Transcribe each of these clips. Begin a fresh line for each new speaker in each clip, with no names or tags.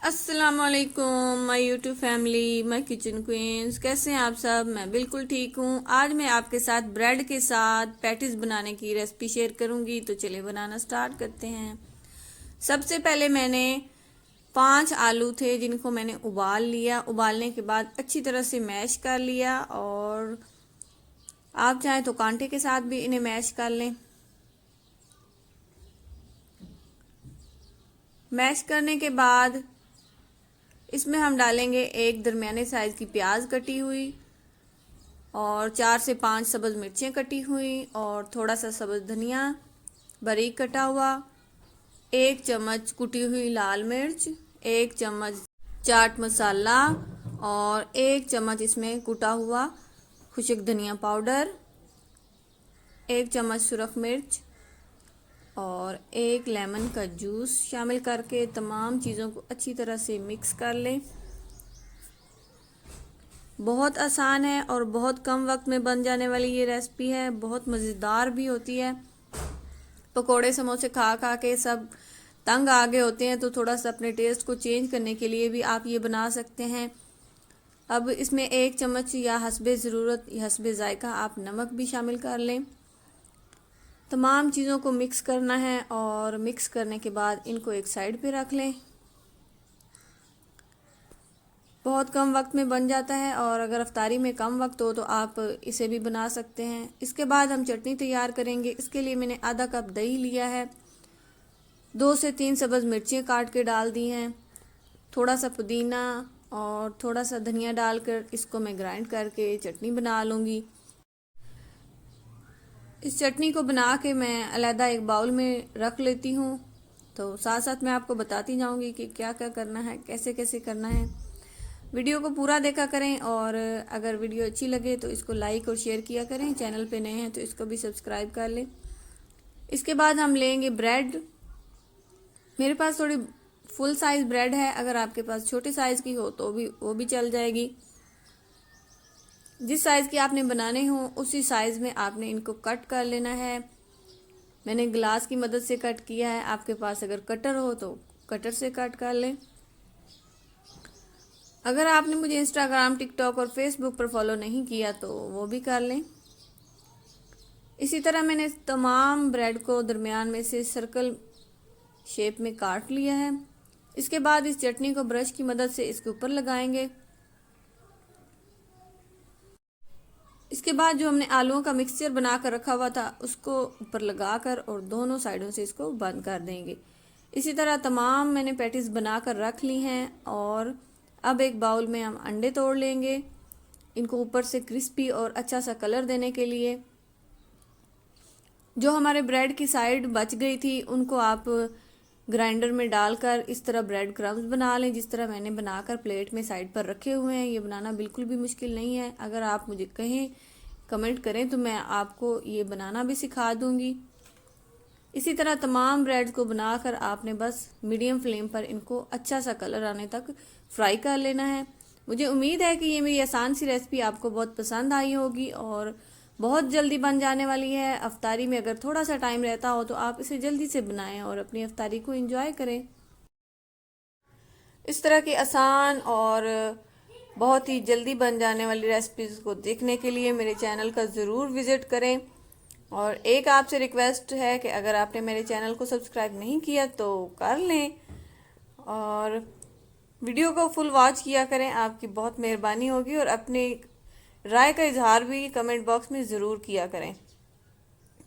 अस्सलामुअलैकुम my YouTube family, my kitchen queens. कैसे हैं आप सब? मैं बिल्कुल ठीक हूँ। आज मैं आपके साथ ब्रेड के साथ पैटीज बनाने की रेसिपी शेयर करूँगी। तो चलिए बनाना स्टार्ट करते हैं। सबसे पहले मैंने 5 आलू थे जिनको मैंने उबाल लिया। उबालने के बाद अच्छी तरह से मैश कर लिया, और आप चाहें तो कांटे के साथ भी इन्हें मैश कर लें। मैश करने के बाद इसमें हम डालेंगे एक दरमियाने साइज की प्याज कटी हुई, और 4 से 5 सब्ज मिर्चें कटी हुई, और थोड़ा सा सब्ज धनिया बारीक कटा हुआ, 1 चम्मच कुटी हुई लाल मिर्च, 1 चम्मच चाट मसाला, और 1 चम्मच इसमें कुटा हुआ खुश्क धनिया पाउडर, 1 चम्मच सुरख मिर्च, और 1 लेमन का जूस शामिल करके तमाम चीज़ों को अच्छी तरह से मिक्स कर लें। बहुत आसान है और बहुत कम वक्त में बन जाने वाली ये रेसिपी है। बहुत मज़ेदार भी होती है। पकोड़े समोसे खा खा के सब तंग आ गए होते हैं, तो थोड़ा सा अपने टेस्ट को चेंज करने के लिए भी आप ये बना सकते हैं। अब इसमें 1 चम्मच या हस्बे ज़रूरत या हस्बे जायका आप नमक भी शामिल कर लें। तमाम चीज़ों को मिक्स करना है, और मिक्स करने के बाद इनको एक साइड पे रख लें। बहुत कम वक्त में बन जाता है, और अगर अफ्तारी में कम वक्त हो तो आप इसे भी बना सकते हैं। इसके बाद हम चटनी तैयार करेंगे। इसके लिए मैंने आधा कप दही लिया है, 2 से 3 सब्ज़ मिर्चें काट के डाल दी हैं, थोड़ा सा पुदीना और थोड़ा सा धनिया डालकर इसको मैं ग्राइंड करके चटनी बना लूँगी। इस चटनी को बना के मैं अलहदा एक बाउल में रख लेती हूँ। तो साथ साथ मैं आपको बताती जाऊँगी कि क्या क्या करना है, कैसे कैसे करना है। वीडियो को पूरा देखा करें, और अगर वीडियो अच्छी लगे तो इसको लाइक और शेयर किया करें। चैनल पे नए हैं तो इसको भी सब्सक्राइब कर लें। इसके बाद हम लेंगे ब्रेड। मेरे पास थोड़ी फुल साइज़ ब्रेड है, अगर आपके पास छोटे साइज़ की हो तो भी वो भी चल जाएगी। जिस साइज़ की आपने बनाने हो उसी साइज़ में आपने इनको कट कर लेना है। मैंने ग्लास की मदद से कट किया है। आपके पास अगर कटर हो तो कटर से कट कर लें। अगर आपने मुझे इंस्टाग्राम, टिकटॉक और फेसबुक पर फॉलो नहीं किया तो वो भी कर लें। इसी तरह मैंने तमाम ब्रेड को दरमियान में से सर्कल शेप में काट लिया है। इसके बाद इस चटनी को ब्रश की मदद से इसके ऊपर लगाएंगे। इसके बाद जो हमने आलूओं का मिक्सचर बनाकर रखा हुआ था उसको ऊपर लगाकर और दोनों साइडों से इसको बंद कर देंगे। इसी तरह तमाम मैंने पैटीज बनाकर रख ली हैं, और अब एक बाउल में हम अंडे तोड़ लेंगे, इनको ऊपर से क्रिस्पी और अच्छा सा कलर देने के लिए। जो हमारे ब्रेड की साइड बच गई थी उनको आप ग्राइंडर में डालकर इस तरह ब्रेड क्रम्स बना लें, जिस तरह मैंने बनाकर प्लेट में साइड पर रखे हुए हैं। ये बनाना बिल्कुल भी मुश्किल नहीं है। अगर आप मुझे कहें, कमेंट करें, तो मैं आपको ये बनाना भी सिखा दूंगी। इसी तरह तमाम ब्रेड्स को बनाकर आपने बस मीडियम फ्लेम पर इनको अच्छा सा कलर आने तक फ्राई कर लेना है। मुझे उम्मीद है कि ये मेरी आसान सी रेसिपी आपको बहुत पसंद आई होगी, और बहुत जल्दी बन जाने वाली है। अफ्तारी में अगर थोड़ा सा टाइम रहता हो तो आप इसे जल्दी से बनाएं और अपनी अफ्तारी को एंजॉय करें। इस तरह की आसान और बहुत ही जल्दी बन जाने वाली रेसिपीज़ को देखने के लिए मेरे चैनल का ज़रूर विज़िट करें। और एक आपसे रिक्वेस्ट है कि अगर आपने मेरे चैनल को सब्सक्राइब नहीं किया तो कर लें, और वीडियो को फुल वॉच किया करें। आपकी बहुत मेहरबानी होगी, और अपनी राय का इजहार भी कमेंट बॉक्स में ज़रूर किया करें।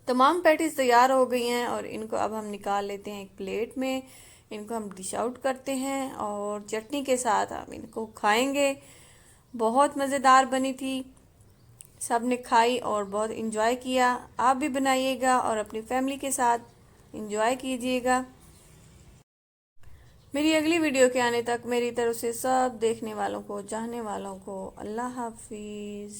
तमाम पैटीज तैयार हो गई हैं, और इनको अब हम निकाल लेते हैं एक प्लेट में। इनको हम डिश आउट करते हैं, और चटनी के साथ हम इनको खाएंगे। बहुत मज़ेदार बनी थी, सब ने खाई और बहुत इंजॉय किया। आप भी बनाइएगा और अपनी फैमिली के साथ इंजॉय कीजिएगा। मेरी अगली वीडियो के आने तक मेरी तरफ से सब देखने वालों को, चाहने वालों को अल्लाह हाफिज़।